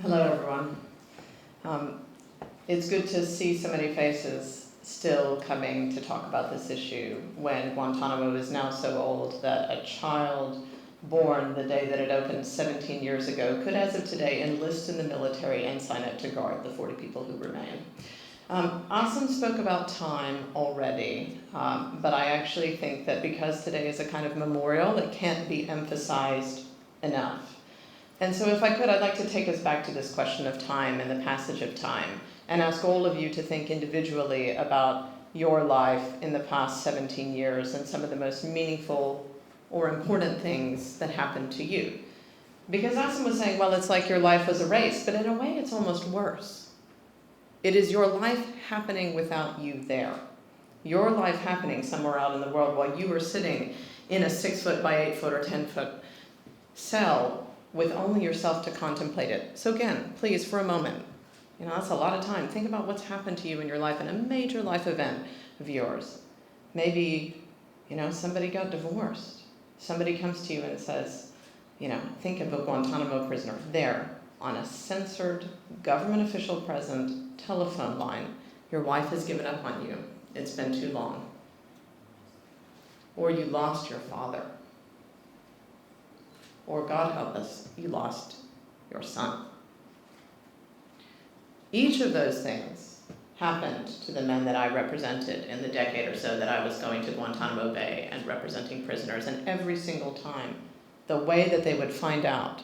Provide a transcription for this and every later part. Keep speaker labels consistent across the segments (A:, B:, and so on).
A: Hello, everyone. It's good to see so many faces still coming to talk about this issue when Guantanamo is now so old that a child born the day that it opened 17 years ago could, as of today, enlist in the military and sign up to guard the 40 people who remain. Asim spoke about time already, but I actually think that because today is a kind of memorial, it can't be emphasized enough. And so if I could, I'd like to take us back to this question of time and the passage of time, and ask all of you to think individually about your life in the past 17 years and some of the most meaningful or important things that happened to you. Because Asim was saying, well, it's like your life was a race, but in a way it's almost worse. It is your life happening without you there. Your life happening somewhere out in the world while you were sitting in a 6-foot by 8-foot or 10-foot cell with only yourself to contemplate it. So again, please, for a moment, that's a lot of time. Think about what's happened to you in your life and a major life event of yours. Maybe, somebody got divorced. Somebody comes to you and says, think of a Guantanamo prisoner there on a censored, government official present telephone line. Your wife has given up on you. It's been too long. Or you lost your father. Or, God help us, you lost your son. Each of those things happened to the men that I represented in the decade or so that I was going to Guantanamo Bay and representing prisoners. And every single time, the way that they would find out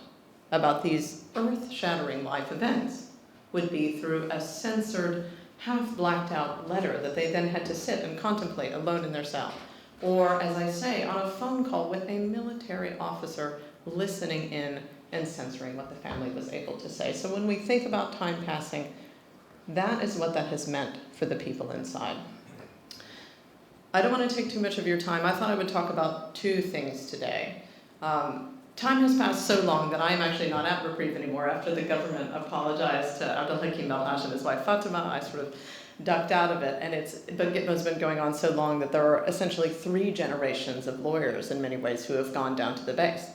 A: about these earth-shattering life events would be through a censored, half-blacked-out letter that they then had to sit and contemplate alone in their cell. Or, as I say, on a phone call with a military officer listening in and censoring what the family was able to say. So when we think about time passing, that is what that has meant for the people inside. I don't want to take too much of your time. I thought I would talk about two things today. Time has passed so long that I am actually not at Reprieve anymore. After the government apologized to Abdelhakim El-Haj and his wife Fatima, I sort of ducked out of it, but Gitmo's been going on so long that there are essentially 3 generations of lawyers in many ways who have gone down to the base.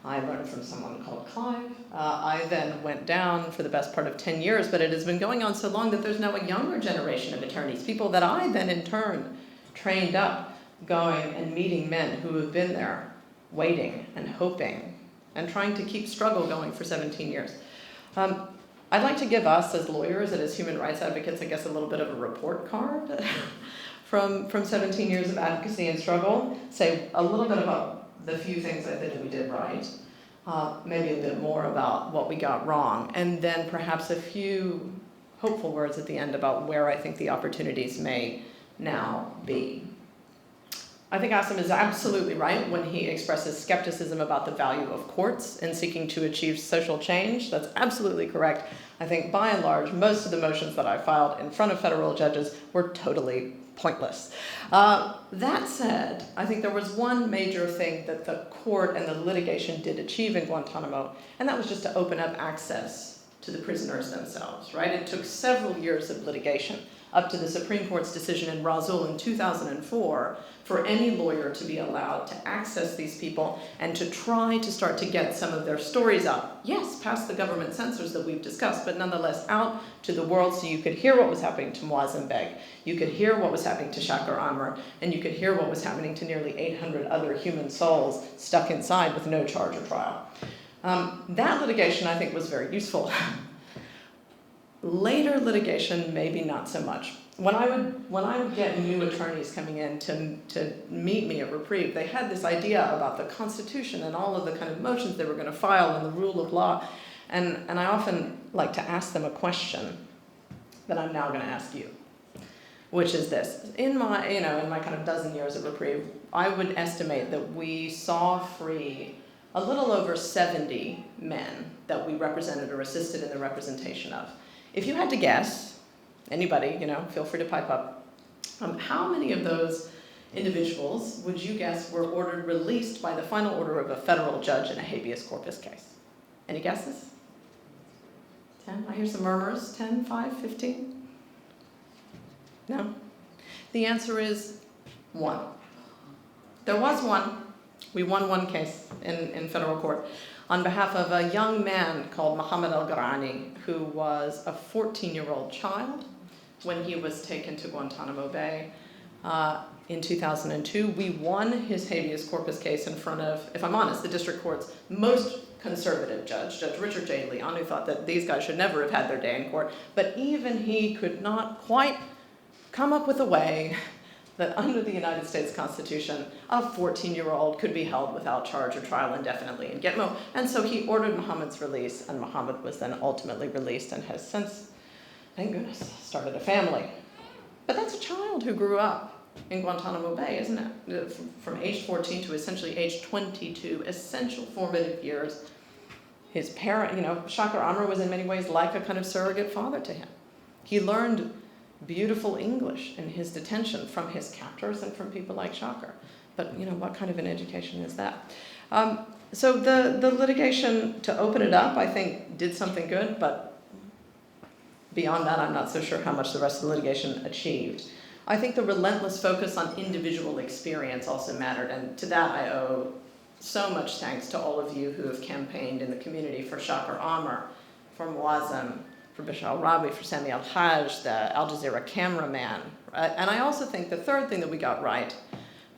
A: I learned from someone called Clive. I then went down for the best part of 10 years, but it has been going on so long that there's now a younger generation of attorneys, people that I then in turn trained up, going and meeting men who have been there, waiting and hoping and trying to keep struggle going for 17 years. I'd like to give us as lawyers and as human rights advocates, I guess, a little bit of a report card from 17 years of advocacy and struggle, say a little bit about the few things I think we did right, maybe a bit more about what we got wrong, and then perhaps a few hopeful words at the end about where I think the opportunities may now be. I think Asim is absolutely right when he expresses skepticism about the value of courts in seeking to achieve social change. That's absolutely correct. I think by and large, most of the motions that I filed in front of federal judges were totally pointless. That said, I think there was one major thing that the court and the litigation did achieve in Guantanamo, and that was just to open up access to the prisoners themselves, right? It took several years of litigation up to the Supreme Court's decision in Rasul in 2004 for any lawyer to be allowed to access these people and to try to start to get some of their stories out. Yes, past the government censors that we've discussed, but nonetheless out to the world so you could hear what was happening to Muazzam Beg, you could hear what was happening to Shakar Amr, and you could hear what was happening to nearly 800 other human souls stuck inside with no charge or trial. That litigation, I think, was very useful. Later litigation, maybe not so much. When I would get new attorneys coming in to meet me at Reprieve, they had this idea about the Constitution and all of the kind of motions they were going to file and the rule of law. And I often like to ask them a question that I'm now going to ask you, which is this. In my kind of dozen years at Reprieve, I would estimate that we saw free a little over 70 men that we represented or assisted in the representation of. If you had to guess, anybody, feel free to pipe up, how many of those individuals would you guess were ordered released by the final order of a federal judge in a habeas corpus case? Any guesses? 10? I hear some murmurs. 10, 5, 15? No? The answer is 1. There was one. We won one case in federal court. on behalf of a young man called Mohammed al-Gharani, who was a 14-year-old child when he was taken to Guantanamo Bay in 2002. We won his habeas corpus case in front of, if I'm honest, the district court's most conservative judge, Judge Richard J. Leon, who thought that these guys should never have had their day in court. But even he could not quite come up with a way that under the United States Constitution, a 14-year-old could be held without charge or trial indefinitely in Gitmo. And so he ordered Muhammad's release, and Muhammad was then ultimately released and has since, thank goodness, started a family. But that's a child who grew up in Guantanamo Bay, isn't it? From age 14 to essentially age 22, essential formative years. His parent, Shakir Amr was in many ways like a kind of surrogate father to him. He learned beautiful English in his detention from his captors and from people like Shakir. But, what kind of an education is that? So the litigation, to open it up, I think, did something good, but beyond that, I'm not so sure how much the rest of the litigation achieved. I think the relentless focus on individual experience also mattered, and to that I owe so much thanks to all of you who have campaigned in the community for Shakir Amr, for Muazzam, for Bashar al-Rabi, for Sami al-Hajj, the Al Jazeera cameraman. And I also think the third thing that we got right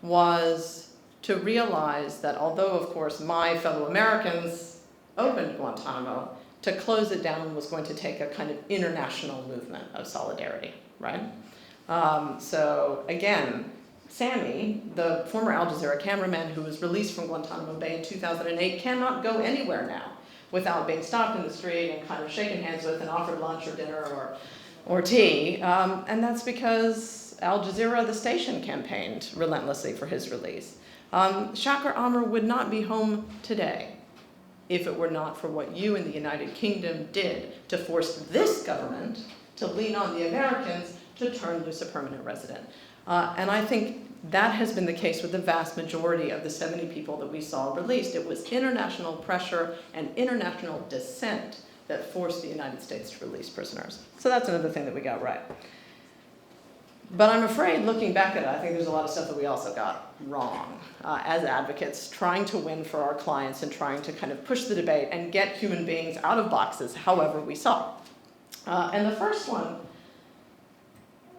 A: was to realize that although, of course, my fellow Americans opened Guantanamo, to close it down was going to take a kind of international movement of solidarity, right? So again, Sami, the former Al Jazeera cameraman who was released from Guantanamo Bay in 2008, cannot go anywhere now without being stopped in the street and kind of shaken hands with and offered lunch or dinner or tea. And that's because Al Jazeera, the station, campaigned relentlessly for his release. Shakir Amr would not be home today if it were not for what you in the United Kingdom did to force this government to lean on the Americans to turn loose a permanent resident. And I think that has been the case with the vast majority of the 70 people that we saw released. It was international pressure and international dissent that forced the United States to release prisoners. So that's another thing that we got right. But I'm afraid, looking back at it, I think there's a lot of stuff that we also got wrong as advocates, trying to win for our clients and trying to kind of push the debate and get human beings out of boxes however we saw. And the first one,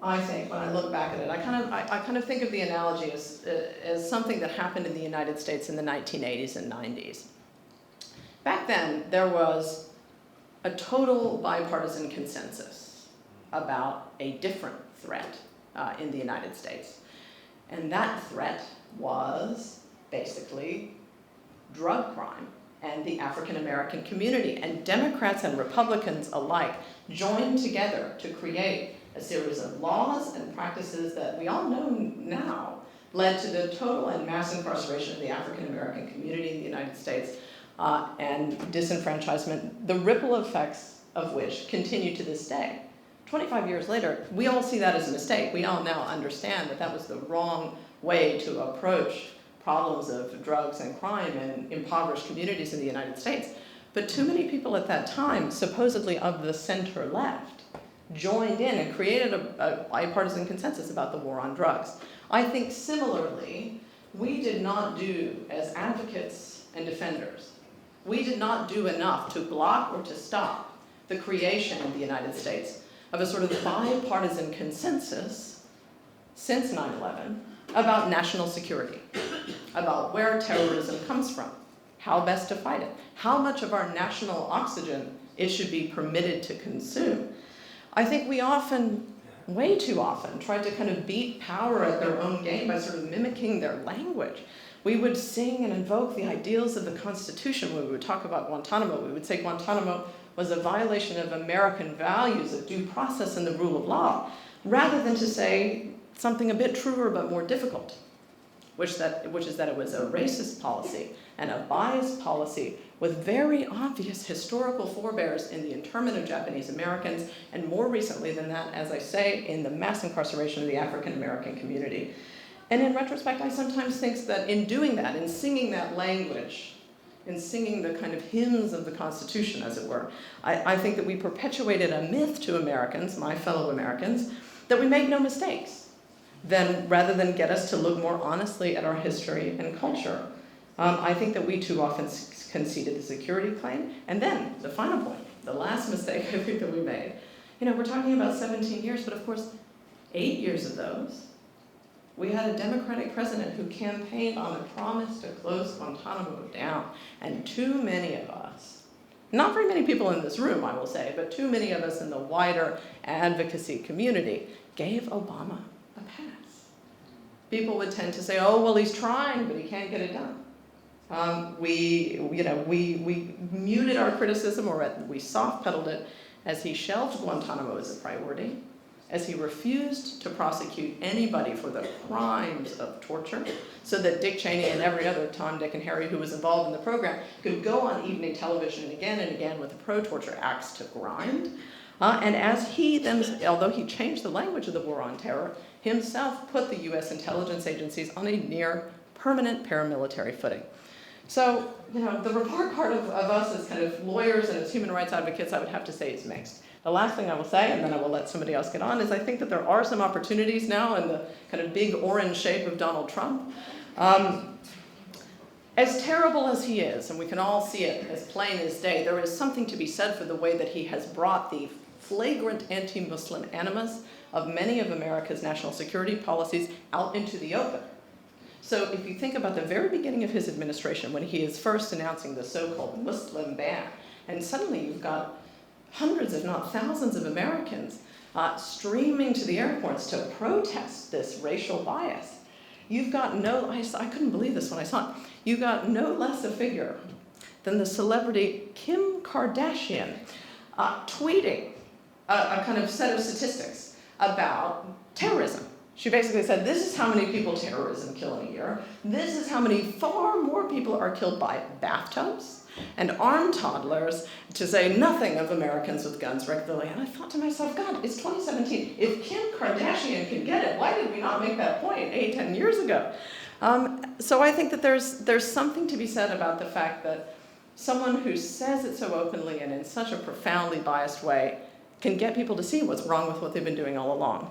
A: I think, when I look back at it, I kind of think of the analogy as something that happened in the United States in the 1980s and 90s. Back then, there was a total bipartisan consensus about a different threat in the United States. And that threat was basically drug crime and the African American community. And Democrats and Republicans alike joined together to create a series of laws and practices that we all know now led to the total and mass incarceration of the African American community in the United States and disenfranchisement, the ripple effects of which continue to this day. 25 years later, we all see that as a mistake. We all now understand that that was the wrong way to approach problems of drugs and crime in impoverished communities in the United States. But too many people at that time, supposedly of the center left, joined in and created a bipartisan consensus about the war on drugs. I think similarly, we did not do, as advocates and defenders, we did not do enough to block or to stop the creation in the United States of a sort of bipartisan consensus since 9/11 about national security, about where terrorism comes from, how best to fight it, how much of our national oxygen it should be permitted to consume. I think we often, way too often, tried to kind of beat power at their own game by sort of mimicking their language. We would sing and invoke the ideals of the Constitution when we would talk about Guantanamo. We would say Guantanamo was a violation of American values of due process and the rule of law, rather than to say something a bit truer but more difficult, which is that it was a racist policy and a biased policy with very obvious historical forebears in the internment of Japanese Americans, and more recently than that, as I say, in the mass incarceration of the African American community. And in retrospect, I sometimes think that in doing that, in singing that language, in singing the kind of hymns of the Constitution, as it were, I think that we perpetuated a myth to Americans, my fellow Americans, that we make no mistakes, rather than get us to look more honestly at our history and culture. I think that we too often conceded the security claim. And then, the final point, the last mistake I think that we made. We're talking about 17 years, but of course, 8 years of those, we had a Democratic president who campaigned on a promise to close Guantanamo down. And too many of us, not very many people in this room, I will say, but too many of us in the wider advocacy community gave Obama a pass. People would tend to say, oh, well, he's trying, but he can't get it done. We muted our criticism, or we soft-pedaled it, as he shelved Guantanamo as a priority, as he refused to prosecute anybody for the crimes of torture, so that Dick Cheney and every other Tom, Dick, and Harry who was involved in the program could go on evening television again and again with the pro-torture axe to grind. And as he then, although he changed the language of the war on terror, himself put the US intelligence agencies on a near permanent paramilitary footing. So, the report card of us as kind of lawyers and as human rights advocates, I would have to say is mixed. The last thing I will say, and then I will let somebody else get on, is I think that there are some opportunities now in the kind of big orange shape of Donald Trump. As terrible as he is, and we can all see it as plain as day, there is something to be said for the way that he has brought the flagrant anti-Muslim animus of many of America's national security policies out into the open. So if you think about the very beginning of his administration, when he is first announcing the so-called Muslim ban, and suddenly you've got hundreds, if not thousands, of Americans streaming to the airports to protest this racial bias. You've got I couldn't believe this when I saw it. You got no less a figure than the celebrity Kim Kardashian tweeting a kind of set of statistics about terrorism. She basically said, this is how many people terrorism kill in a year. This is how many, far more people are killed by bathtubs and armed toddlers, to say nothing of Americans with guns regularly. And I thought to myself, God, it's 2017. If Kim Kardashian can get it, why did we not make that point 8-10 years ago? So I think that there's something to be said about the fact that someone who says it so openly and in such a profoundly biased way can get people to see what's wrong with what they've been doing all along.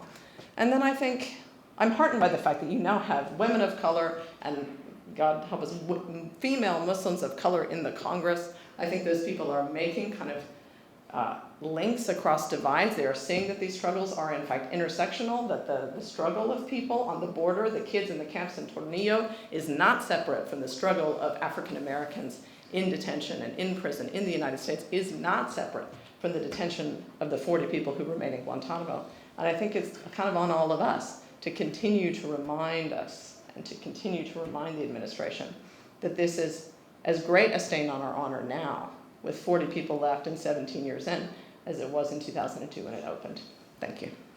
A: And then I think I'm heartened by the fact that you now have women of color and, God help us, female Muslims of color in the Congress. I think those people are making kind of links across divides. They are seeing that these struggles are in fact intersectional, that the struggle of people on the border, the kids in the camps in Tornillo, is not separate from the struggle of African Americans in detention and in prison in the United States, is not separate from the detention of the 40 people who remain in Guantanamo. And I think it's kind of on all of us to continue to remind us and to continue to remind the administration that this is as great a stain on our honor now, with 40 people left and 17 years in, as it was in 2002 when it opened. Thank you.